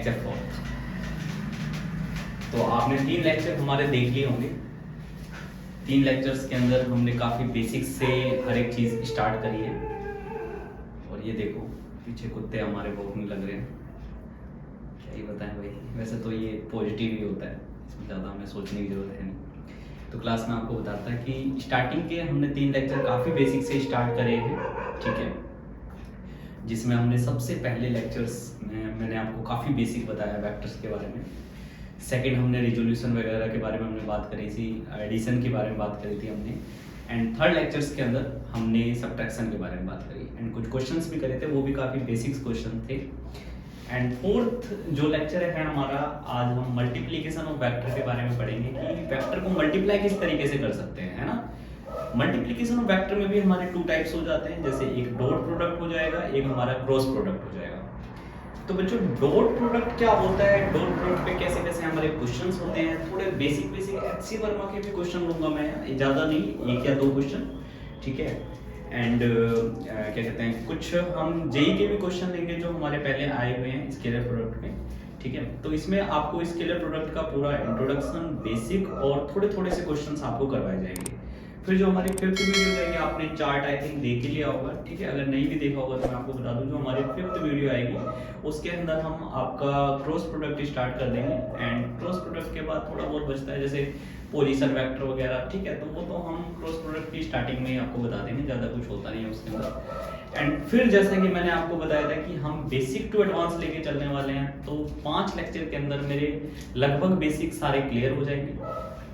Lecture 4। तो आपने 3 lecture हमारे देख लिए होंगे। 3 लेक्चर्स के अंदर हमने काफ़ी बेसिक से हर एक चीज़ स्टार्ट करी है। और ये देखो पीछे कुत्ते हमारे भौंकने लग रहे हैं, क्या ही बताएं भाई। वैसे तो ये पॉजिटिव ही होता है, इसमें ज़्यादा हमें सोचने की ज़रूरत है नहीं। तो क्लास में आपको बताता है कि स्टार्टिंग के हमने 3 लेक्चर काफ़ी बेसिक से स्टार्ट करे हैं, ठीक है। जिसमें हमने सबसे पहले लेक्चर्स में मैंने आपको काफ़ी बेसिक बताया वेक्टर्स के बारे में। सेकंड हमने रिजोल्यूशन वगैरह के बारे में हमने बात करी थी, एडिशन के बारे में बात करी थी हमने। एंड थर्ड लेक्चर्स के अंदर हमने सब्ट्रैक्शन के बारे में बात करी एंड कुछ क्वेश्चंस भी करे थे, वो भी काफ़ी बेसिक्स क्वेश्चन थे। एंड फोर्थ जो लेक्चर है हमारा, आज हम मल्टीप्लिकेशन ऑफ वेक्टर के बारे में पढ़ेंगे कि वेक्टर को मल्टीप्लाई किस तरीके से कर सकते हैं, है ना। मल्टीप्लिकेशन ऑफ वेक्टर में भी हमारे 2 टाइप्स हो जाते हैं, जैसे एक डॉट प्रोडक्ट हो जाएगा, एक हमारा क्रॉस प्रोडक्ट हो जाएगा। तो बच्चों डॉट प्रोडक्ट क्या होता है, डॉट प्रोडक्ट पे कैसे कैसे हमारे क्वेश्चंस होते हैं, थोड़े बेसिक एचसी वर्मा के भी क्वेश्चन लूंगा मैं, ज़्यादा नहीं, 1 या 2 क्वेश्चन, ठीक है। एंड क्या कहते हैं, कुछ हम जेई के भी क्वेश्चन लेंगे जो हमारे पहले आए हुए हैं स्केलर प्रोडक्ट में, ठीक है। तो इसमें आपको स्केलर प्रोडक्ट का पूरा इंट्रोडक्शन, बेसिक और थोड़े थोड़े से क्वेश्चंस आपको करवाए जाएंगे। फिर जो हमारी 5th वीडियो जाएगी, आपने चार्ट आई थिंक देख ही लिया होगा, ठीक है। अगर नहीं भी देखा होगा तो मैं आपको बता दूं, जो हमारी 5th वीडियो आएगी उसके अंदर हम आपका क्रॉस प्रोडक्ट स्टार्ट कर देंगे। एंड क्रॉस प्रोडक्ट के बाद थोड़ा बहुत बचता है जैसे पोजीशन वेक्टर वगैरह, ठीक है। तो वो तो हम क्रॉस प्रोडक्ट की स्टार्टिंग में ही आपको बता देंगे, ज़्यादा कुछ होता नहीं है उसके अंदर। एंड फिर जैसा कि मैंने आपको बताया था कि हम बेसिक टू एडवांस लेके चलने वाले हैं, तो 5 लेक्चर के अंदर मेरे लगभग बेसिक सारे क्लियर हो जाएंगे।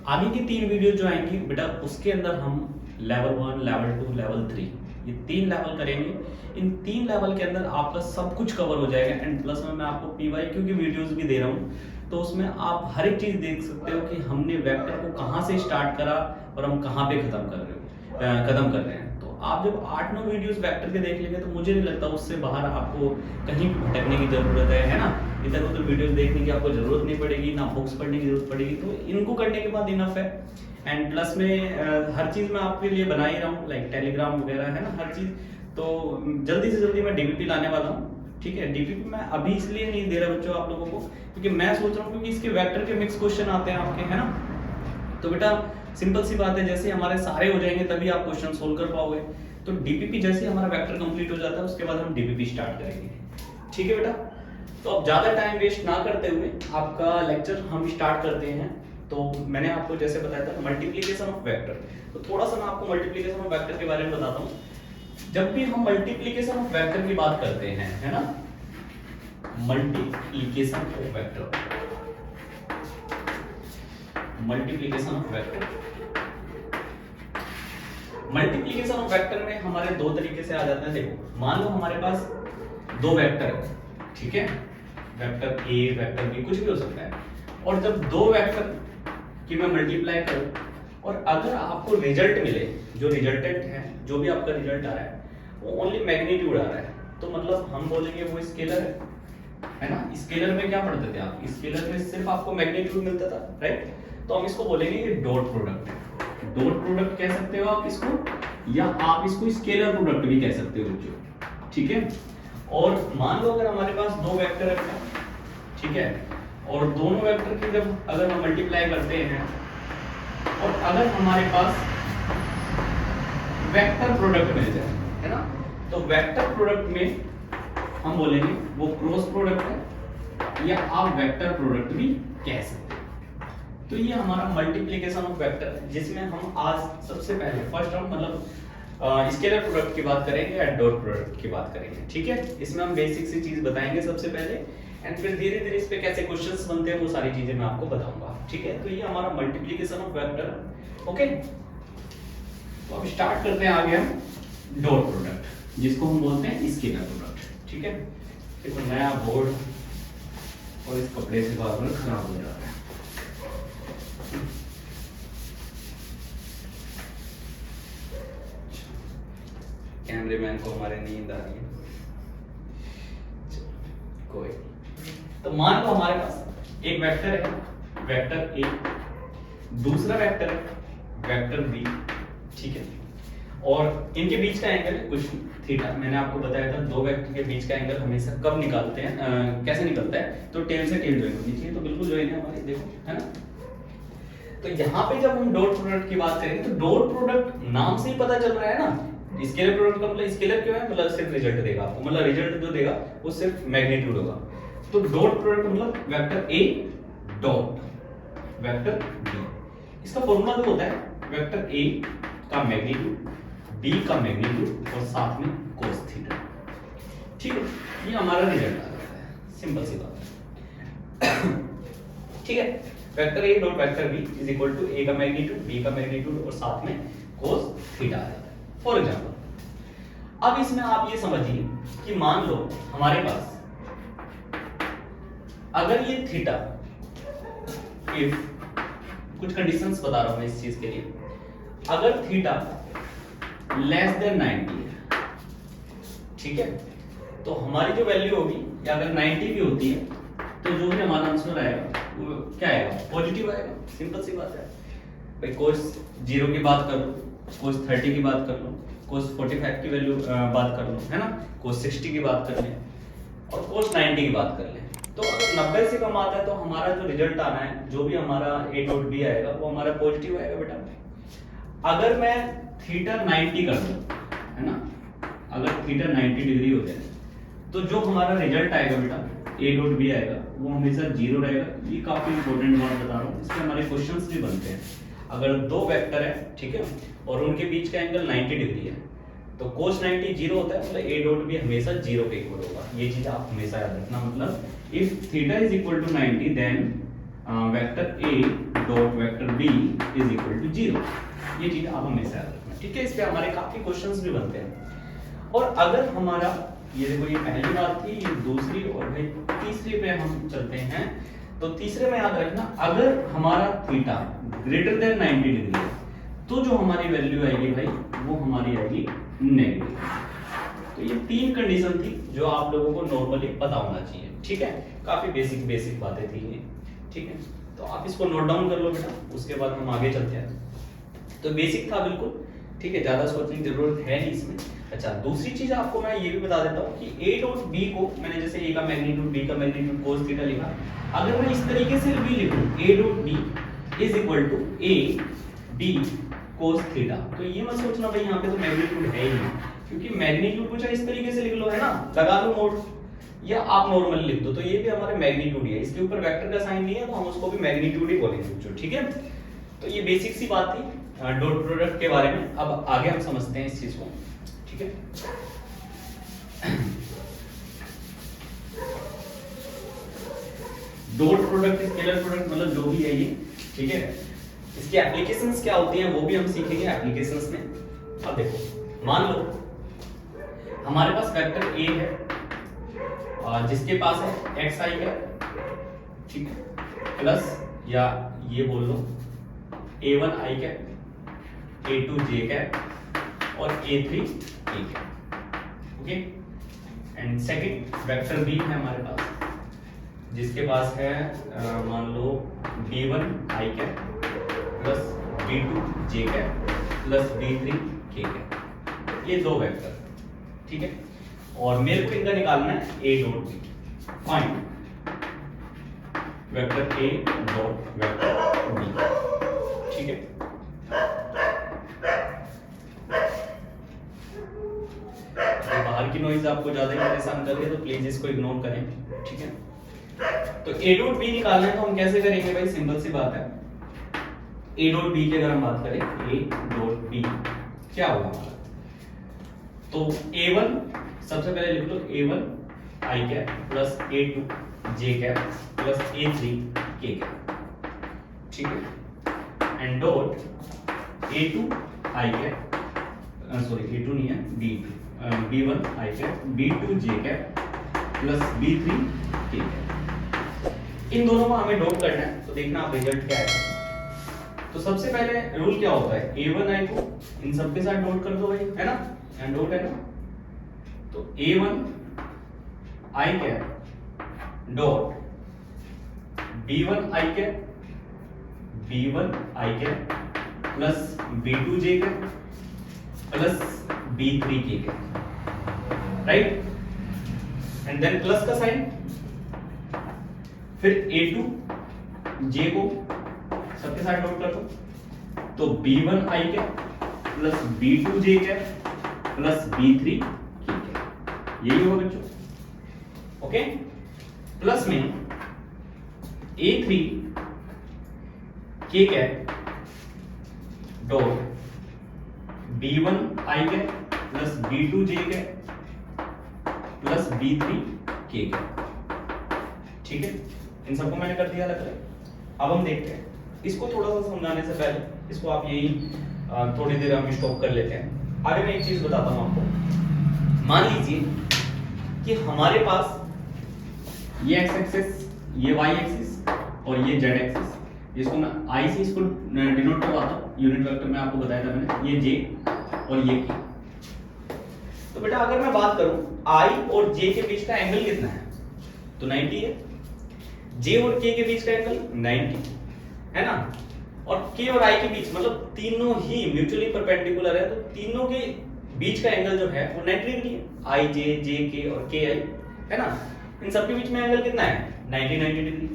आगे की 3 वीडियो जो आएंगी बेटा, उसके अंदर हम लेवल 1, लेवल 2, लेवल 3 ये 3 लेवल करेंगे। इन 3 लेवल के अंदर आपका सब कुछ कवर हो जाएगा। एंड प्लस में मैं आपको पीवाईक्यू की वीडियोस भी दे रहा हूँ, तो उसमें आप हर एक चीज देख सकते हो कि हमने वेक्टर को कहाँ से स्टार्ट करा और हम कहाँ पे खत्म कर रहे हैं। तो आप जब 8-9 वीडियोस वेक्टर के देख लेंगे तो मुझे नहीं लगता उससे बाहर आपको कहीं भटकने की जरूरत है ना। इधर उधर वीडियोस देखने की आपको जरूरत नहीं पड़ेगी, ना बुक्स पढ़ने की जरूरत पड़ेगी, तो इनको करने के बाद इनफ है। एंड प्लस में हर चीज मैं आपके लिए बना ही रहा हूँ, लाइक टेलीग्राम वगैरह, है ना, हर चीज। तो जल्दी से जल्दी मैं डीपीपी लाने वाला हूँ, ठीक है। डीपीपी मैं अभी इसलिए नहीं दे रहा बच्चों आप लोगों को, क्योंकि मैं सोच रहा हूँ क्योंकि इसके वेक्टर के मिक्स क्वेश्चन आते हैं आपके, है ना। तो बेटा सिंपल सी बात है, जैसे हमारे सारे हो जाएंगे तभी आप क्वेश्चन सोल्व कर पाओगे। तो डीपीपी जैसे हमारा वेक्टर कंप्लीट हो जाता है उसके बाद हम डीपीपी स्टार्ट करेंगे, ठीक है बेटा। तो अब ज्यादा टाइम वेस्ट ना करते हुए आपका लेक्चर हम स्टार्ट करते हैं। तो मैंने आपको जैसे बताया था मल्टीप्लिकेशन ऑफ वेक्टर, तो थोड़ा सा मैं आपको मल्टीप्लिकेशन ऑफ वेक्टर के बारे में बताता हूँ। जब भी हम मल्टीप्लिकेशन ऑफ वेक्टर की बात करते हैं, है ना, multiplication of vector, multiplication of vector, multiplication of vector में हमारे 2 तरीके से आ जाते हैं। देखो मान लो हमारे पास 2 वेक्टर है, ठीक है, वेक्टर ए, वेक्टर बी, कुछ भी हो सकता है। और जब 2 वेक्टर की मैं मल्टीप्लाई करूं और अगर आपको रिजल्ट मिले, जो रिजल्टेंट है, जो भी आपका रिजल्ट आ रहा है वो ओनली मैग्नीट्यूड आ रहा है, तो मतलब हम बोलेंगे वो स्केलर है ना। स्केलर में क्या पढ़ते थे आप, स्केलर में सिर्फ आपको मैग्नीट्यूड मिलता था, राइट। तो हम इसको बोलेंगे ये डॉट प्रोडक्ट है। डॉट प्रोडक्ट कह सकते हो आप इसको, या आप इसको स्केलर प्रोडक्ट भी कह सकते हो बच्चों, ठीक है। और मान लो अगर हमारे पास 2 वेक्टर है, ठीक है, और दोनों वेक्टर की जब अगर हम मल्टीप्लाई करते हैं और अगर हमारे पास वेक्टर प्रोडक्ट मिल जाए, है ना, तो वेक्टर प्रोडक्ट में हम बोलेंगे वो क्रॉस प्रोडक्ट है, या आप वेक्टर प्रोडक्ट भी कह सकते हैं। तो ये हमारा मल्टीप्लिकेशन ऑफ वेक्टर है, जिसमें हम आज सबसे पहले फर्स्ट राउंड मतलब स्केलर प्रोडक्ट की बात करेंगे या डॉट प्रोडक्ट की बात करेंगे, ठीक है। इसमें हम बेसिक सी चीज बताएंगे सबसे पहले, एंड फिर धीरे धीरे इस पे कैसे क्वेश्चंस बनते हैं वो सारी चीजें मैं आपको बताऊंगा, ठीक है। तो ये हमारा मल्टीप्लिकेशन ऑफ वेक्टर, ओके। तो अब स्टार्ट करते हैं आगे हम डॉट प्रोडक्ट, जिसको हम बोलते हैं स्केलर प्रोडक्ट, ठीक है। देखो नया बोर्ड और इस कपड़े से बार बार खराब हो जा रहा है। कैमरेमैन को हमारे नींद आ रही है, कोई। तो मान लो हमारे पास एक वेक्टर है, वेक्टर ए, दूसरा वेक्टर है वेक्टर बी, ठीक है। और इनके बीच का एंगल है कुछ थीटा। मैंने आपको बताया था दो वेक्टर के बीच का एंगल हमेशा कब निकालते हैं, कैसे निकलता है, तो टेल से टेल ज्वाइन होनी चाहिए, तो बिल्कुल ज्वाइन है हमारी, देखो है ना। तो यहाँ पे जब हम डॉट प्रोडक्ट की बात करेंगे तो डॉट प्रोडक्ट नाम से ही पता चल रहा है ना, स्केलर प्रोडक्ट का मतलब स्केलर क्यों है, मतलब सिर्फ रिजल्ट देगा आपको, मतलब रिजल्ट जो देगा वो सिर्फ मैग्नीट्यूड होगा। तो डॉट प्रोडक्ट मतलब vector A dot vector B, इसका फॉर्मूला जो होता है वेक्टर ए का मैग्नीट्यूड, बी का मैग्नीट्यूड और साथ में cos थीटा। ठीक है, ये हमारा रिजल्ट आ जाता है, सिंपल सी बात है। ठीक है, vector A dot vector B is equal to A का मैग्नीट्यूड, बी का मैग्नीट्यूड और साथ में cos थीटा आ जाता है। फॉर एग्जांपल अब इसमें आप ये समझिए कि मान लो हमारे पास अगर ये थीटा, इफ कुछ कंडीशंस बता रहा हूं मैं इस चीज के लिए, अगर थीटा लेस देन 90 है, ठीक है, तो हमारी जो वैल्यू होगी, या अगर 90 भी होती है तो जो भी हमारा आंसर आएगा वो क्या आएगा, पॉजिटिव आएगा। सिंपल सी बात है भाई, cos 0 की बात कर लो, cos 30 की बात कर लो, cos 45 की वैल्यू बात कर लो, है ना, cos 60 की बात कर लें और cos 90 की बात कर लें, तो अगर 90 से कम आता है तो हमारा जो रिजल्ट आना है, जो भी हमारा ए डॉट बी आएगा वो हमारा पॉजिटिव आएगा बेटा। अगर मैं थीटा 90 कर दूं, है ना, अगर थीटा 90 डिग्री हो जाए तो जो हमारा रिजल्ट आएगा बेटा, ए डॉट बी आएगा, वो हमेशा 0 रहेगा। ये काफी इंपॉर्टेंट बात बता रहा हूँ, इससे हमारे क्वेश्चंस भी बनते हैं। अगर दो वेक्टर है, ठीक है, और उनके बीच का एंगल 90 डिग्री है, तो cos 90 0 होता है, मतलब a डॉट बी हमेशा 0 के इक्वल होगा। ये चीज आप हमेशा याद रखना, मतलब if theta is equal to 90 then vector a dot vector b is equal to 0। ये चीज आप हमेशा याद रखना, ठीक है। इस पे हमारे काफी क्वेश्चंस भी बनते हैं। और अगर हमारा, ये देखो, ये पहली बात थी, ये दूसरी, और भाई तीसरी पे हम चलते हैं। तो तीसरे में याद रखना, अगर हमारा थीटा ग्रेटर देन 90 डिग्री है तो जो हमारी वैल्यू आएगी भाई, वो हमारी आएगी नेगेटिव। तो ये तीन कंडीशन थी जो आप लोगों को नॉर्मली पता होना चाहिए, ठीक है। काफी बेसिक बातें थी ये, ठीक है। तो आप इसको नोट डाउन कर लो बेटा, उसके बाद हम आगे चलते हैं। तो बेसिक था बिल्कुल, ठीक है, ज्यादा सोचने की जरूरत है नहीं इसमें। अच्छा, दूसरी चीज आपको मैं ये भी बता देता हूँ कि a डॉट b को मैंने जैसे a का मैग्नीट्यूड, b का मैग्नीट्यूड, cos थीटा लिखा, अगर मैं इस तरीके से भी लिखूं a dot b is equal to a b cos theta, तो ये मत सोचना भाई यहाँ पे तो मैग्नीट्यूड है ही नहीं, क्योंकि मैग्नीट्यूड को चाहे इस तरीके से लिख लो, है ना, लगा लो मोड, या आप नॉर्मल लिख दो, तो ये भी हमारे मैग्नीट्यूड ही है। इसके ऊपर वेक्टर का साइन नहीं है तो हम उसको भी मैग्नीट्यूड ही बोलेंगे, ठीक है। तो ये बेसिक सी बात थी डॉट प्रोडक्ट के बारे में। अब आगे हम समझते हैं इस चीज को, ठीक है। डॉट प्रोडक्ट, स्केलर प्रोडक्ट, मतलब जो भी है ये, ठीक है। इसकी एप्लीकेशंस क्या होती हैं वो भी हम सीखेंगे एप्लीकेशंस में। अब देखो, मान लो हमारे पास वेक्टर ए है जिसके पास है एक्स आई है, ठीक है, प्लस, या ये बोल लो a1 आई कैप, a2 जे कैप और a3 K cap, okay. And second vector B है हमारे पास, जिसके पास है मान लो b1 I cap plus b2 J cap plus b3 K cap, ये दो वेक्टर, ठीक है। और मेरे को इनका निकालना है a dot b, find vector a dot vector b, ठीक है। बाहर की नॉइज आपको ज्यादा ही परेशान कर रही है तो प्लीज इसको इग्नोर करें, ठीक है। तो a डॉट b निकालना है तो हम कैसे करेंगे भाई, सिंपल सी बात है। a डॉट b की अगर हम बात करें, a डॉट b क्या होगा हमारा, तो a1 सबसे पहले लिख लो, a1 आई कैप प्लस a2 जे cap plus a3 K cap, ठीक है। And dot a2 I cap, sorry a2 नहीं है, b1 I cap, b2 J cap plus b3 K cap. इन दोनों को हमें डॉट करना है, तो देखना आप रिजल्ट क्या है। तो सबसे पहले रूल क्या होता है, a1 आई को इन सब के साथ डॉट कर दो भाई, है ना, एंड डॉट है ना, तो a1 I cap dot b1 I cap, b1 I cap plus b2 J cap plus B3 के, राइट, एंड देन प्लस का साइन, फिर A2 J को सबके साथ डॉट कर दो, तो B1 I के प्लस B2 J के प्लस B3 K के, यही होगा बच्चों, ओके। प्लस में A3 K के डॉट B1 I के प्लस B2 J के प्लस B3 K के, ठीक है। इन सबको मैंने कर दिया अलग अलग। अब हम देखते हैं इसको थोड़ा सा समझाने से पहले, इसको आप यही थोड़ी देर हम स्टॉप कर लेते हैं। आगे मैं एक चीज बताता हूं आपको। मान लीजिए कि हमारे पास ये एक्स एक्सिस, ये वाई एक्सिस और ये जेड एक्सिस, जिसको मैं आई से इसको डिनोट करवाता हूं, यूनिट वेक्टर में आपको बताया था मैंने, ये जे और ये के। तो बेटा अगर मैं बात करूं आई और जे के बीच का एंगल कितना है, तो 90 है। जे और के बीच का एंगल 90 है ना, और के और आई के बीच मतलब तीनों ही म्यूचुअली परपेंडिकुलर है, तो तीनों के बीच का एंगल जो है वो 90 डिग्री है। आई जे, जे के और के आई, है ना, इन सबके बीच में एंगल कितना है, 90 डिग्री।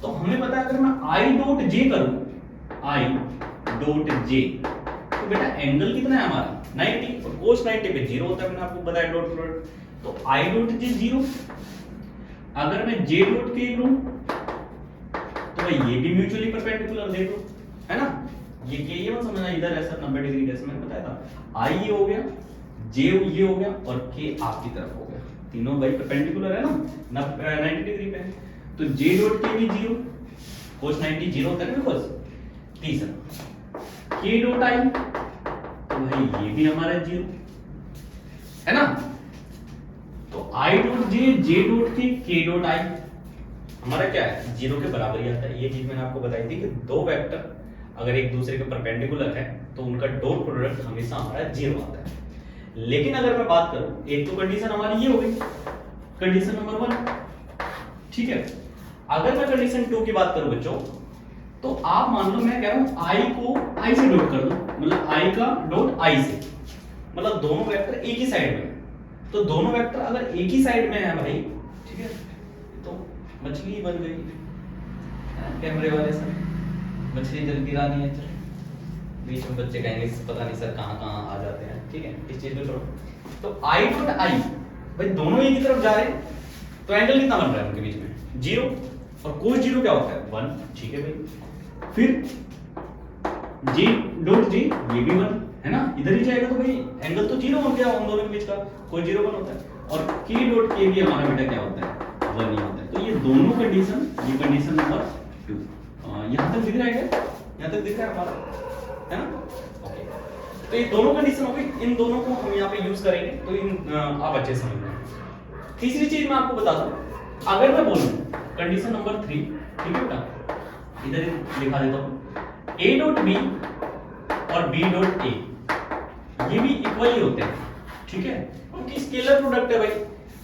तो हमें पता है अगर मैं आई डॉट जे करूं, आई डॉट जे, तो बेटा एंगल कितना है हमारा 90, और कोस 90 पे 0 होता है, मैंने आपको बताया डॉट प्रोडक्ट। तो आई डॉट जे 0, अगर मैं जे डॉट के लूं तो भाई ये भी म्यूचुअली परपेंडिकुलर देखो, है ना, ये मत समझना इधर ऐसा 90 डिग्री, जैसे मैंने बताया था। आई ये हो गया, जे ये हो गया और के आपकी तरफ हो गया, तीनों भाई परपेंडिकुलर है ना 90 डिग्री पे। तो जे डॉट के भी 0, कोस 90 0 होता है ना कोस। तीसरा के डॉट आई, तो भाई ये भी हमारा 0 है ना। तो I dot J, J dot के डॉट आई हमारा क्या है, 0 के बराबर ही आता है। ये चीज मैंने आपको बताई थी कि दो वेक्टर अगर एक दूसरे के परपेंडिकुलर है तो उनका डॉट प्रोडक्ट हमेशा हमारा 0 आता है। लेकिन अगर मैं बात करूं, एक तो कंडीशन हमारी ये हो गई, कंडीशन नंबर 1, ठीक है। अगर मैं कंडीशन 2 की बात करूं बच्चों, तो आप मान लो मैं कह रहा हूं आई को आई से डॉट कर दो, मतलब आई का डॉट आई से, मतलब दोनों वेक्टर एक ही साइड में। तो दोनों वेक्टर अगर एक ही साइड में है भाई, ठीक है, तो मछली बन गई, कैमरे वाले सर मछली जल्दी रानी है। चलो बीच में बच्चे कहेंगे पता नहीं सर कहां कहां आ जाते हैं, ठीक है, इस चीज को छोड़ो। तो आई डॉट आई भाई दोनों एक ही तरफ जा रहे हैं, तो एंगल कितना बन रहा है उनके बीच में, 0, और कोस 0 क्या होता है 1, ठीक है भाई। फिर जी डॉट जी, ये भी 1 है ना, इधर ही जाएगा, तो भाई एंगल तो 0 हो गया उन दोनों के बीच का, कोस 0 1 होता है। और के डॉट के भी हमारा बेटा क्या होता है, 1 ही होता है। तो ये दोनों कंडीशन, ये कंडीशन नंबर 2, यहां तक दिख रहा है क्या, यहां तक दिख रहा है हमारा, है ना, ओके। तो ये दोनों कंडीशन हो गई, इन दोनों को हम यहाँ पे यूज करेंगे, तो इन आप अच्छे समझ लें। तीसरी चीज मैं आपको बता दूं, अगर मैं बोलूं कंडीशन नंबर 3, ठीक है बेटा, इधर लिखा देता हूं, a डॉट b और b डॉट a ये भी इक्वल ही होते हैं, ठीक है, क्योंकि स्केलर प्रोडक्ट है भाई।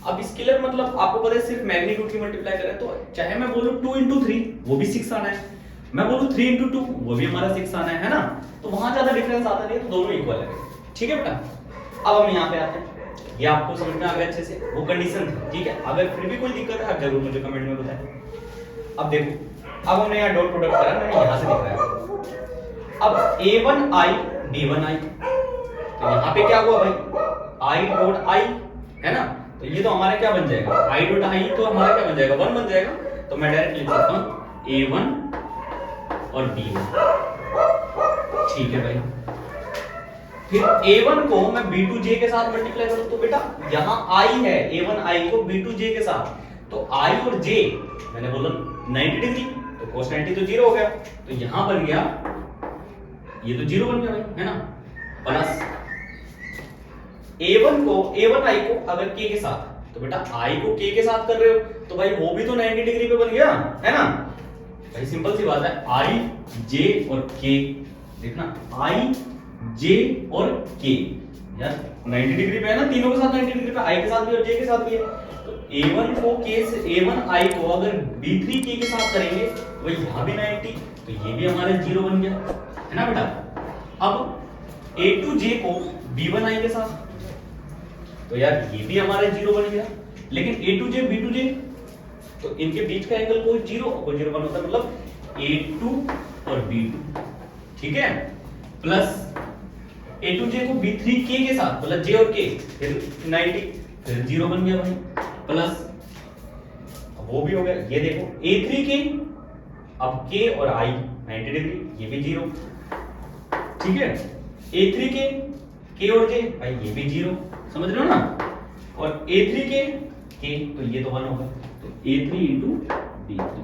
अब स्केलर मतलब आपको पता है सिर्फ मैग्नीट्यूड की मल्टीप्लाई करें, तो चाहे मैं बोलूं 2 into 3 वो भी 6 आना है, मैं बोलूं 3 into 2 वो भी हमारा 6 आना है ना, तो वहां ज्यादा डिफरेंस आता नहीं, तो दोनों इक्वल है, ठीक है बेटा। अब हम यहाँ पे आते हैं, ये आपको समझ में आ गया अच्छे से, वो कंडीशन थी, ठीक है। अगर फिर भी कोई दिक्कत है आप जरूर मुझे कमेंट में बताएं। अब देखो, अब हमने यहाँ डॉट प्रोडक्ट करा, मैंने यहाँ से दिखाया। अब a1i b1i, तो यहाँ पे क्या हुआ भाई, i डॉट i है ना, तो ये तो हमारा क्या बन जाएगा, i डॉट i तो हमारा क्या बन जाएगा, 1 बन जाएगा। तो मैं डायरेक्ट लिख सकता हूँ a1 और b1, ठीक है भाई। फिर a1 को मैं b2j के साथ मल्टीप्लाई करूं, तो बेटा यहाँ i है, a1i को b2j के साथ, तो i और j मैंने बोला 90 डिग्री, तो cos 90 तो 0 हो गया, तो यहां बन गया, ये तो 0 बन गया भाई, है ना, प्लस a1 को a1i को अगर k के साथ, तो बेटा i को k के साथ कर रहे हो, तो भाई वो भी तो 90 डिग्री पे बन गया, है ना भाई, सिंपल सी बात है, i j और k, देखना i j और k यार 90 डिग्री पे है ना, तीनों के साथ 90 डिग्री पे, i के साथ भी और j के साथ भी है। तो a1 को k से, a1 i को अगर b3 k के साथ करेंगे तो भाई यहाँ भी 90, तो ये भी हमारा 0 बन गया, है ना बेटा। अब a2 j को B1 I के साथ, तो यार ये भी हमारा 0 बन गया। लेकिन A2J B2J, तो इनके बीच का एंगल कोई 0 बनता है, मतलब A2 और B2, ठीक है, प्लस A2J को B3K के साथ, मतलब J और K, फिर 90, फिर 0 बन गया भाई, प्लस वो भी हो गया। ये देखो A3K, अब K और I 90 डिग्री, ये भी 0, ठीक है। A3K, K और J भाई ये भी 0, समझ रहे हो ना। और A3K K, तो ये तो 1 होगा, तो A3 इंटू B3,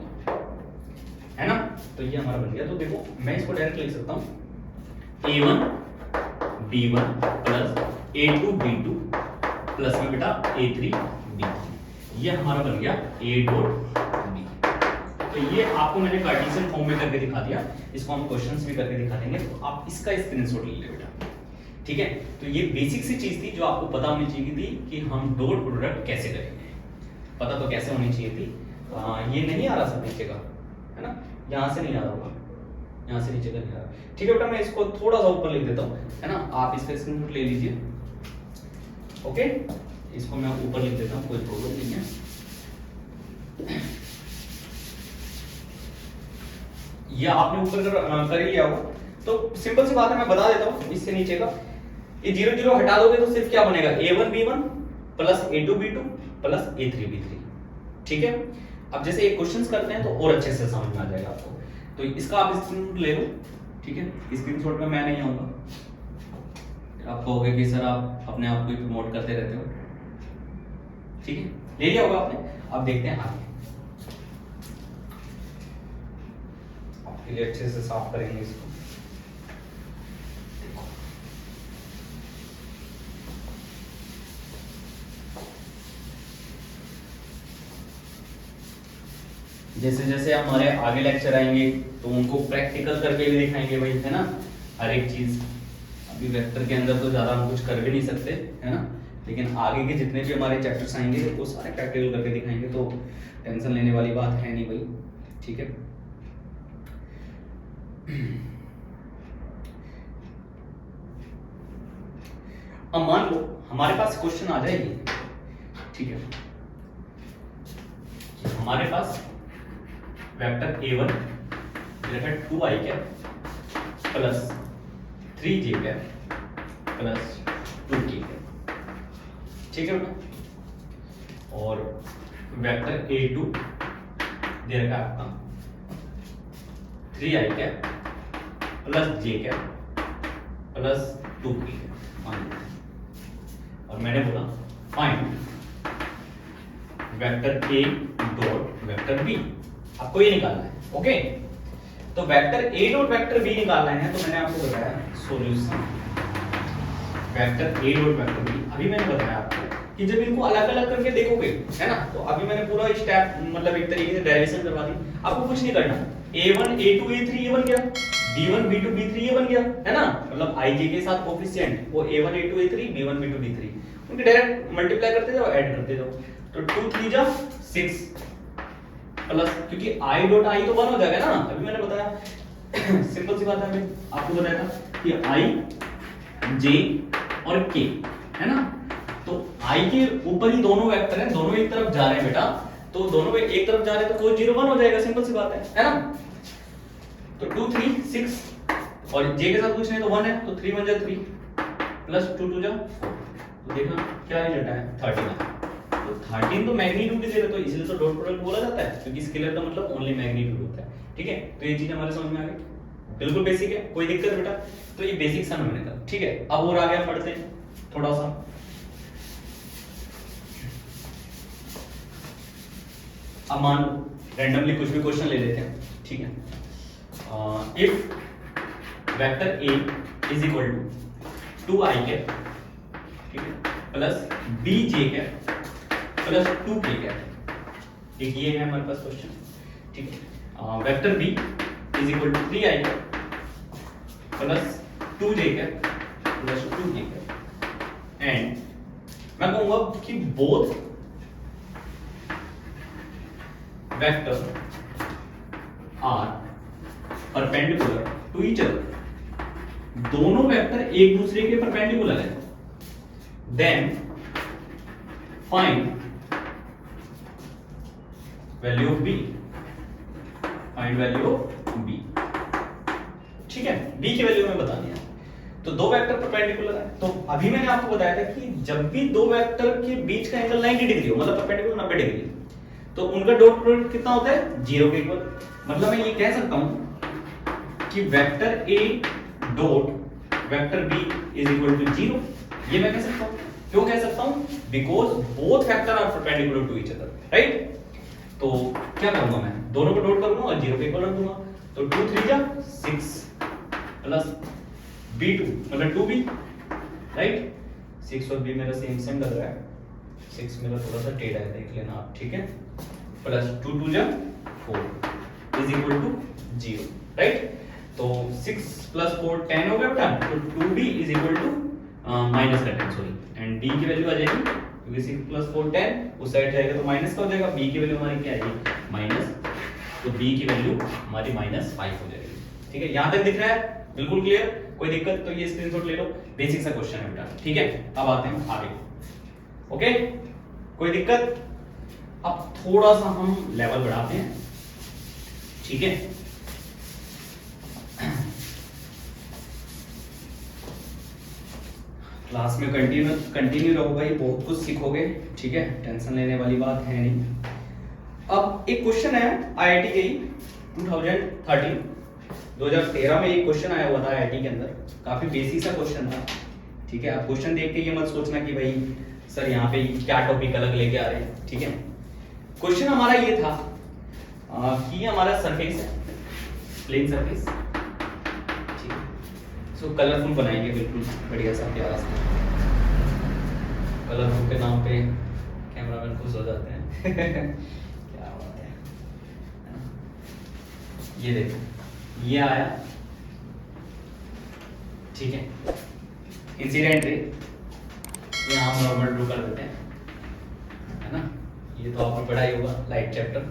है ना। तो ये हमारा बन गया। तो देखो मैं इसको डायरेक्ट लिख सकता हूं A1 B1 plus A2 B2 plus में बेटा A3 B3, ये हमारा बन गया A डॉट B। तो ये आपको मैंने कार्टेशियन फॉर्म में करके दिखा दिया, इसको हम क्वेश्चंस भी करके दिखा देंगे, तो आप इसका स्क्रीनशॉट ले ले बेटा, ठीक है। तो ये बेसिक सी चीज थी जो आपको पता होनी चाहिए थी कि हम डॉट प्रोडक्ट कैसे करेंगे, पता तो कैसे होनी चाहिए थी। ये नहीं आ रहा सब नीचे का, है ना, यहाँ से नहीं आ रहा होगा, यहाँ से नीचे का नहीं आ रहा, ठीक है बेटा। मैं इसको थोड़ा सा ऊपर लिख देता हूँ, है ना, आप इसका स्क्रीनशॉट ले लीजिए, ओके। इसको मैं ऊपर लिख देता हूँ, कोई प्रॉब्लम नहीं है। ये आपने ऊपर कर ही लिया होगा, तो सिंपल सी बात है, मैं बता देता हूँ इससे नीचे का। ये 0 0 हटा दोगे तो सिर्फ क्या बनेगा, A1 B1 plus A2 B2 plus A3 B3, ठीक है। अब जैसे ये क्वेश्चंस करते हैं तो और अच्छे से समझ में आ जाएगा आपको। तो इसका आप स्क्रीनशॉट ले लो, ठीक है। स्क्रीनशॉट में मैं नहीं आऊंगा, आप कहोगे कि सर आप अपने आप को प्रमोट करते रहते हो, ठीक है। ले लिया होगा आपने, अब देखते हैं आगे, आपके लिए अच्छे से साफ करेंगे इसको। जैसे जैसे हमारे आगे लेक्चर आएंगे तो उनको प्रैक्टिकल करके भी दिखाएंगे भाई, है ना, हर एक चीज। अभी वेक्टर के अंदर तो ज्यादा हम कुछ कर भी नहीं सकते, है ना, लेकिन आगे के जितने भी हमारे चैप्टर्स आएंगे वो सारे प्रैक्टिकल करके दिखाएंगे, तो टेंशन लेने वाली बात है नहीं भाई, ठीक है। अब मान लो हमारे पास क्वेश्चन आ जाएगी, ठीक है, हमारे पास vector A1 bracket 2i cap plus 3j cap plus 2k cap, ठीक है बेटा। और वेक्टर A2 दे रखा है आपका 3i cap plus j cap plus 2k cap, और मैंने बोला find vector A dot vector B, आपको ये निकालना है, ओके। तो vector A dot vector B निकालना है, तो मैंने आपको बताया solution vector A dot vector B। अभी मैंने बताया आपको कि जब इनको अलग अलग करके देखोगे, है ना, तो अभी मैंने पूरा स्टेप मतलब एक तरीके से डेरिवेशन करवा दी, आपको कुछ नहीं करना। A1 A2 A3 ये बन गया, B1 B2 B3 ये बन गया, है ना, मतलब ij के साथ कोफिशिएंट वो A1 A2 A3 B1 B2 B3, उनके डायरेक्ट मल्टीप्लाई करते जाओ, ऐड करते जाओ, तो 2 3 जा 6 प्लस, क्योंकि i डॉट i तो 1 हो जाएगा ना, अभी मैंने बताया सिंपल सी बात है, मैं आपको बताया था कि i j और k, है ना, तो i के ऊपर ही दोनों वेक्टर हैं, दोनों एक तरफ जा रहे हैं बेटा, तो दोनों एक तरफ जा रहे हैं तो कोई 0 1 हो जाएगा, सिंपल सी बात है ना। तो 2 3 6 और j के साथ कुछ नहीं तो 1 है, तो 3 1 जा 3 प्लस 2 2 जा 4, तो देखना क्या रिजल्ट है 13। तो 13 तो मैग्नीट्यूड दे रहा, तो इसलिए तो डॉट प्रोडक्ट बोला जाता है, क्योंकि स्केलर का मतलब ओनली मैग्नीट्यूड होता है, ठीक है। तो ये चीज हमारे समझ में आ गई, बिल्कुल बेसिक है, कोई दिक्कत है बेटा। तो ये बेसिक सा मैंने कहा, ठीक है। अब और आगे पढ़ते हैं थोड़ा सा। अब मान लो रैंडमली कुछ भी क्वेश्चन ले लेते हैं, ठीक है। If vector A is equal to 2i cap, ठीक है, plus bj cap plus 2k cap, एक ये है हमारे पास क्वेश्चन, ठीक है। Vector B is equal to 3i cap plus 2j cap plus 2k cap, and मैं कहूंगा कि both vector are perpendicular to each other, दोनों वेक्टर एक दूसरे के परपेंडिकुलर है, then find value of B, find value of B. ठीक है, बी की वैल्यू में बतानी है। तो दो वेक्टर परपेंडिकुलर है, तो अभी मैंने आपको बताया था कि जब भी दो वेक्टर के बीच का एंगल 90 डिग्री हो, मतलब परपेंडिकुलर 90 डिग्री, तो उनका डॉट प्रोडक्ट कितना होता है, 0 के इक्वल। मतलब मैं ये कह सकता हूं कि vector A dot vector B is equal to 0। ये मैं कह सकता हूं। क्यों कह सकता हूं? Because both vector are perpendicular to each other, right. तो क्या करूंगा, मैं दोनों को डॉट करूंगा और 0 के इक्वल रख दूंगा। तो 2 3 जा 6 प्लस b2 मतलब 2b, राइट। 6 और b मेरा सेम सेम लग रहा है, 6 मेरा थोड़ा सा टेढ़ा है, देख लेना आप, ठीक है। प्लस 2 2 जा 4 इज इक्वल टू 0, राइट। तो 6 प्लस 4 10 हो गया बेटा, तो 2b is equal to minus का 10, सॉरी, एंड b की वैल्यू आ जाएगी, क्योंकि 6 प्लस 4 10 उस साइड जाएगा तो माइनस का हो जाएगा, b की वैल्यू हमारी क्या आएगी, माइनस। तो b की वैल्यू हमारी -5 हो जाएगी। ठीक है, यहां तक दिख रहा है, बिल्कुल क्लियर, कोई दिक्कत तो ये स्क्रीनशॉट ले लो, बेसिक सा क्वेश्चन है बेटा। ठीक है, अब आते हैं आगे। ओके, कोई दिक्कत? अब थोड़ा सा हम लेवल बढ़ाते हैं, ठीक है। क्लास में कंटिन्यू रहो भाई, बहुत कुछ सीखोगे, ठीक है, टेंशन लेने वाली बात है नहीं। अब एक क्वेश्चन है IIT के 2013 में एक क्वेश्चन आया हुआ था IIT के अंदर, काफी बेसिक सा क्वेश्चन था, ठीक है। आप क्वेश्चन देख के ये मत सोचना कि भाई सर यहाँ पे क्या टॉपिक अलग लेके आ रहे हैं, ठीक है। क्वेश्चन हमारा ये था कि हमारा सरफेस है, प्लेन सरफेस, ठीक है। इसको कलरफुल बनाएंगे, बिल्कुल बढ़िया सा प्यारा सा। कलरफुल के नाम पे कैमरामैन खुश हो जाते हैं। क्या बात है। ये देखो, ये आया, ठीक है, इंसिडेंट रे, ये हम नॉर्मल ड्रू कर देते हैं, है ना। ये तो आपने पढ़ा ही होगा, लाइट चैप्टर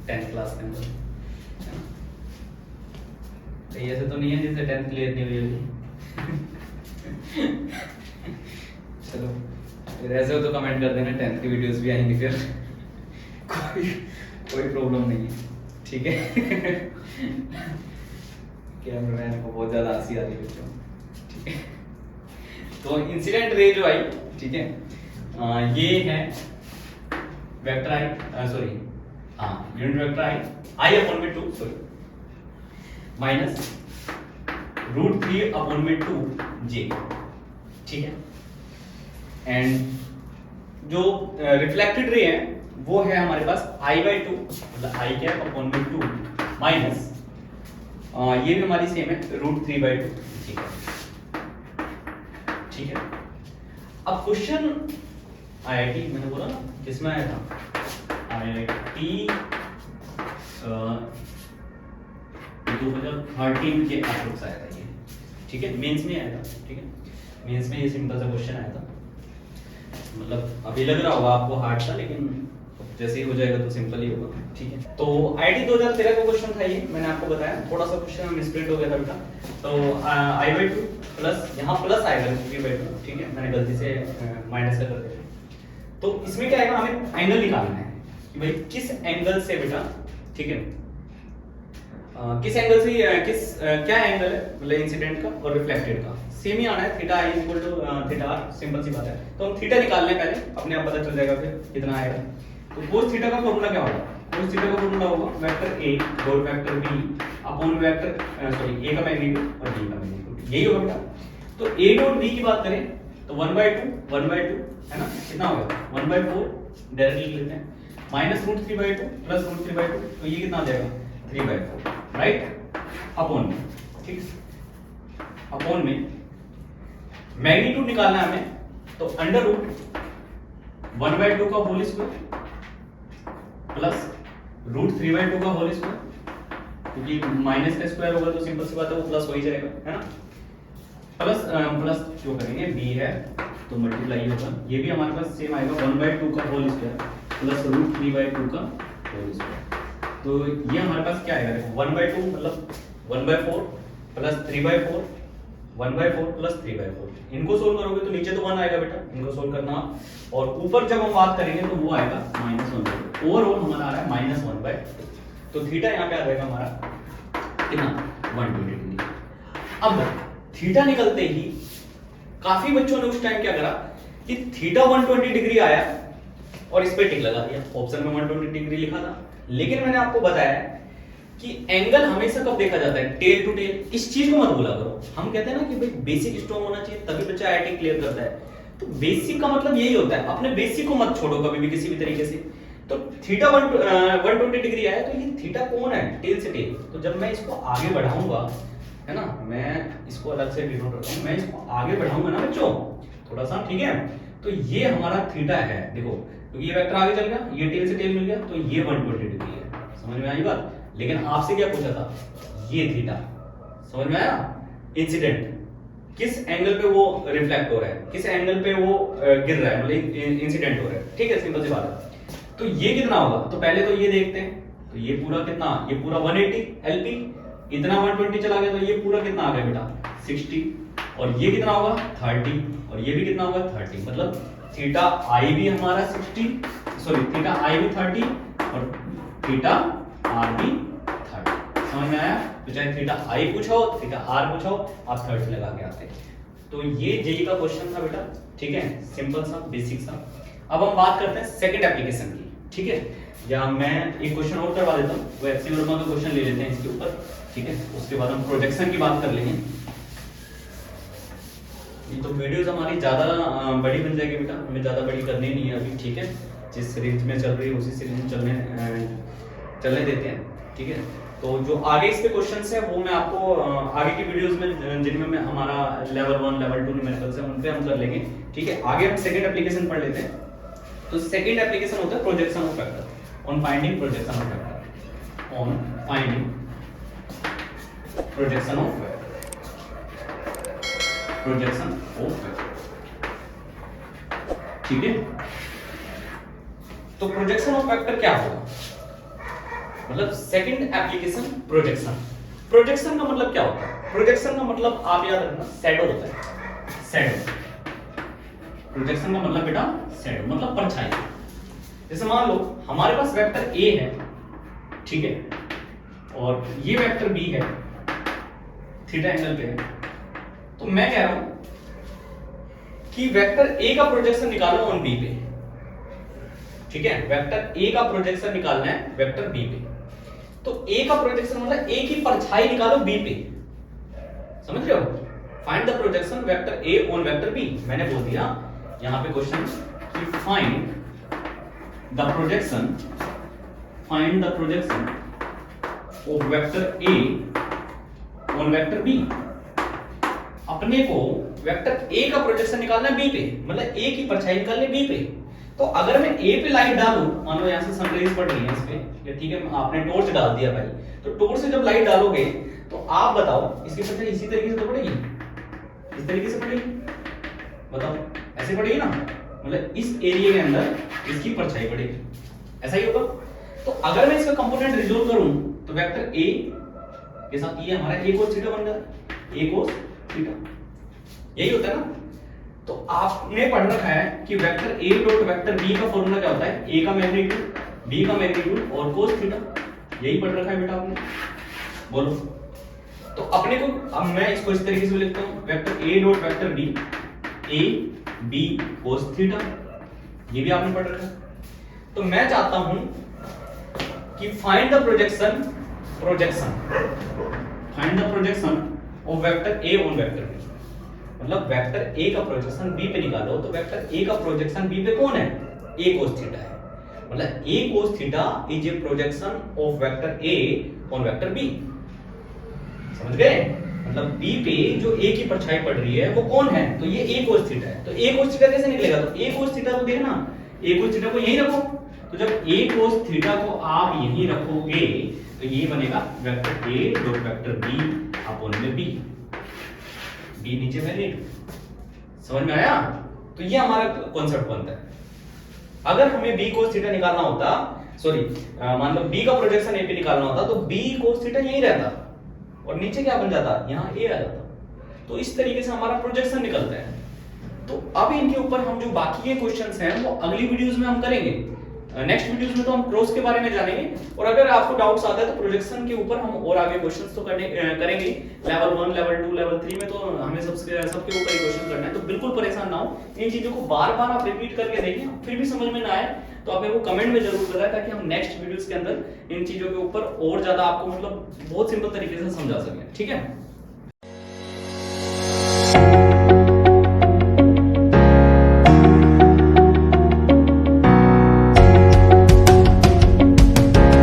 10th क्लास के अंदर, है ना। तो ऐसे तो नहीं है जिससे 10th क्लियर नहीं हुई होगी। चलो, फिर ऐसे हो तो कमेंट कर देना, 10th की वीडियोस भी आएंगी फिर। कोई प्रॉब्लम नहीं है, ठीक है। कैमरामैन को बहुत ज्यादा हंसी आ रही है, ठीक है। तो इंसिडेंट रे जो आई, ठीक है, ये है वेक्टर आई, सॉरी, हाँ, यूनिट वेक्टर आई अपॉन में 2, सॉरी, माइनस √3 अपॉन में 2j, ठीक है। एंड जो रिफ्लेक्टेड रे है वो है हमारे पास I/2, मतलब I क्या अपॉन में 2 माइनस, ये भी हमारी सेम है, √3/2, ठीक है, ठीक है। अब क्वेश्चन IIT मैंने बोला ना किसमें आया था, IIT 2013 के आसपास आया था ये, ठीक है, मेंस में आया था, ठीक है। मेंस में ये सिंपल सा क्वेश्चन आया था, मतलब अभी लग रहा होगा आपको हार्ड था, लेकिन जैसे ही हो जाएगा तो सिंपल ही होगा, ठीक है। तो IIT 2013 का क्वेश्चन था ये, मैंने आपको बताया, थोड़ा सा क्वेश्चन मिसप्रिंट हो गया था बेटा। तो I/2 प्लस, यहाँ प्लस आएगा 3/2, ठीक है, मैंने गलती से माइनस कर दिया। तो इसमें क्या आएगा, हमें एंगल निकालना है कि भाई किस एंगल से बेटा, ठीक है, किस एंगल से क्या एंगल है, मतलब इंसिडेंट का और रिफ्लेक्टेड का सेम ही आना है, theta I equal to theta r, simple सी बात है। तो हम थीटा निकालना है पहले, अपने आप पता चल जाएगा फिर कितना आएगा। तो cos थीटा का फॉर्मूला क्या होगा, cos थीटा का फॉर्मूला होगा vector a dot vector b upon vector, sorry, a का मैग्नीट्यूड और b का मैग्नीट्यूड, यही होगा बेटा। तो a डॉट b की बात करें तो 1/2 है ना, कितना होगा 1/4, डायरेक्टली लिख लेते हैं, माइनस √3/2 प्लस √3/2, तो ये कितना आ जाएगा 3/4, राइट, अपॉन में, ठीक, अपॉन में मैग्नीट्यूड निकालना है हमें, तो अंडर रूट 1/2 का होल स्क्वायर प्लस √3/2 का होल स्क्वायर, क्योंकि माइनस का स्क्वायर होगा तो सिंपल सी बात है वो प्लस हो ही जाएगा, है ना। प्लस जो करेंगे b है तो मल्टीप्लाई होगा, ये भी हमारे पास सेम आएगा 1/2 का होल स्क्वायर प्लस √3/2 का होल स्क्वायर। तो ये हमारे पास क्या आएगा, देखो 1/2 मतलब 1/4 प्लस 3/4 1/4 प्लस 3/4। इनको सोल्व करोगे तो नीचे तो 1 आएगा बेटा, इनको सोल्व करना। और ऊपर जब हम बात करेंगे तो वो आएगा -1/2। ओवरऑल हमारा आ रहा है -1/2। तो थीटा यहाँ पे आ जाएगा हमारा कितना, 120 डिग्री। अब थीटा निकलते ही काफी बच्चों ने उस टाइम क्या करा कि थीटा 120 डिग्री आया और इस पे टिक लगा दिया, ऑप्शन में 120 डिग्री लिखा था। लेकिन मैंने आपको बताया कि एंगल हमेशा कब देखा जाता है, टेल टू टेल। इस चीज को मत भूला करो। हम कहते हैं ना कि भाई बेसिक स्ट्रॉन्ग होना चाहिए तभी बच्चा आईआईटी क्लियर करता है। तो बेसिक का मतलब यही होता है, अपने बेसिक को मत छोड़ो कभी भी किसी भी तरीके से। तो थीटा 120 डिग्री आया तो ये थीटा कौन है, टेल से टेल। तो जब मैं इसको आगे बढ़ाऊंगा, है ना, मैं इसको अलग से डिनोट करता हूं, मैं इसको आगे बढ़ाऊंगा ना बच्चों थोड़ा सा, ठीक है। तो ये हमारा थीटा है, देखो तो ये वेक्टर आगे चल गया, ये टेल से टेल मिल गया, तो ये 120 डिग्री है। समझ में आई बात। लेकिन आपसे क्या पूछा था, ये थीटा, समझ में आया। इंसिडेंट किस एंगल पे वो रिफ्लेक्ट हो रहा है, किस एंगल पे वो गिर रहा है, मतलब इंसिडेंट हो रहा है, ठीक है, सिंपल सी बात है। तो ये कितना होगा, तो पहले तो ये देखते हैं। तो ये पूरा कितना, ये पूरा 180 एलपी, इतना 120 चला गया, तो ये पूरा कितना आ गया बेटा 60। और ये कितना होगा 30, और ये भी कितना होगा 30। मतलब थीटा आई भी हमारा 60, सॉरी थीटा आई भी 30 और थीटा आर भी 30। समझ में आया। तो चाहे थीटा आई पूछो थीटा आर पूछो, आप 30 लगा के आते। तो ये जेई का क्वेश्चन था बेटा, ठीक है, सिंपल सा बेसिक सा। अब हम बात करते हैं सेकंड एप्लीकेशन की, ठीक है। या मैं एक क्वेश्चन और करवा देता हूँ, वो एफसी वर्मा का क्वेश्चन ले लेते हैं इसके ऊपर, ठीक है। उसके बाद हम प्रोजेक्शन की बात कर लेंगे। तो वीडियोस हमारी ज्यादा बड़ी बन जाएगी बेटा, हमें ज्यादा बड़ी करनी नहीं है अभी, ठीक है। जिस सीरीज में चल रही है उसी सीरीज में चलने देते हैं, ठीक है। तो जो आगे इसके क्वेश्चंस है वो मैं आपको आगे की वीडियोस में, जिनमें मैं हमारा लेवल 1 लेवल 2 न्यूमेरिकल्स है उन पे हम कर लेंगे, ठीक है। आगे हम सेकंड एप्लीकेशन पढ़ लेते हैं। तो सेकंड एप्लीकेशन होता है projection of vector, on finding projection of vector, on finding projection of vector, projection of vector, ठीक है। तो प्रोजेक्शन ऑफ वेक्टर क्या होगा, मतलब सेकंड एप्लीकेशन प्रोजेक्शन। प्रोजेक्शन का मतलब क्या होता है, प्रोजेक्शन का मतलब आप याद रखना शैडो होता है, शैडो। प्रोजेक्शन का मतलब बेटा शैडो, मतलब परछाई। जैसे मान लो हमारे पास वेक्टर ए है, ठीक है, और ये वेक्टर बी है, थीटा एंगल पे है। तो मैं कह रहा हूं कि वेक्टर ए का प्रोजेक्शन निकालो ऑन बी पे, ठीक है। वेक्टर ए का प्रोजेक्शन निकालना है वेक्टर बी पे। तो ए का प्रोजेक्शन मतलब ए की परछाई निकालो बी पे, समझ रहे हो। Find the projection vector A on vector B. मैंने बोल दिया यहां पे क्वेश्चन कि find the projection, find the projection of vector A on vector B. अपने को वेक्टर ए का प्रोजेक्शन निकालना है बी पे, मतलब ए की परछाई निकालनी बी पे। तो अगर मैं ए पे लाइट डालूं, मान लो यहां से सनराइज पड़ रही है इस पे, ठीक है, आपने टॉर्च डाल दिया भाई, तो टॉर्च से जब लाइट डालोगे तो आप बताओ इसकी परछाई इसी तरीके से तो पड़ेगी, इस तरीके से पड़ेगी, बताओ ऐसे पड़ेगी ना, मतलब इस एरिया के अंदर इसकी परछाई पड़ेगी, ऐसा ही होगा। तो अगर मैं इसका कंपोनेंट रिजोल्व करूं तो वेक्टर ए के साथ ये हमारा ए cos थीटा बन जाता है, ए cos थीटा, यही होता है ना। तो आपने पढ़ रखा है कि vector A dot vector B का फॉर्मूला क्या होता है, ए का मैग्नीट्यूड, बी का मैग्नीट्यूड और cos थीटा, यही पढ़ रखा है बेटा आपने, बोलो। तो अपने को, अब मैं इसको इस तरीके से लिखता हूं, vector A dot vector B, A B cos theta, ये भी आपने पढ़ रखा है। तो मैं चाहता हूं कि find the projection, projection, find the projection of vector A on vector B. मतलब वेक्टर ए का प्रोजेक्शन बी पे निकालो, तो वेक्टर ए का प्रोजेक्शन बी पे कौन है, ए cos थीटा है। मतलब A cos theta is a projection of vector A on vector B, समझ गए। मतलब बी पे जो ए की परछाई पड़ रही है वो कौन है, तो ये ए cos थीटा है। तो ए cos थीटा कैसे निकलेगा, तो ए cos थीटा को देखना, ए cos थीटा को यहीं रखो। तो जब ए cos थीटा को आप यहीं रखोगे तो ये बनेगा vector A dot vector B upon में बी, बी नीचे मैग्नीट्यूड, समझ में आया। तो ये हमारा कॉन्सेप्ट बनता है। अगर हमें बी cos थीटा निकालना होता, सॉरी मान लो बी का प्रोजेक्शन ए पे निकालना होता, तो बी cos थीटा यहीं रहता और नीचे क्या बन जाता, यहाँ ए आ जाता। तो इस तरीके से हमारा प्रोजेक्शन निकलता है। तो अब इनके ऊपर हम जो बाकी के क्वेश्चंस हैं वो अगली वीडियोस में हम करेंगे। नेक्स्ट वीडियोस में तो हम क्रॉस के बारे में जानेंगे, और अगर आपको डाउट्स आता है तो प्रोजेक्शन के ऊपर हम और आगे क्वेश्चंस तो करेंगे। लेवल 1, लेवल 2, लेवल 3 में तो हमें सबके ऊपर ही क्वेश्चन करना है, तो बिल्कुल परेशान ना हो। इन चीजों को बार-बार आप रिपीट करके देखिए, फिर भी समझ में ना आए तो आप मेरे को कमेंट में जरूर बताएं, ताकि हम नेक्स्ट वीडियोस के अंदर इन चीजों के ऊपर और ज्यादा आपको मतलब बहुत सिंपल तरीके से समझा सकें। ठीक है।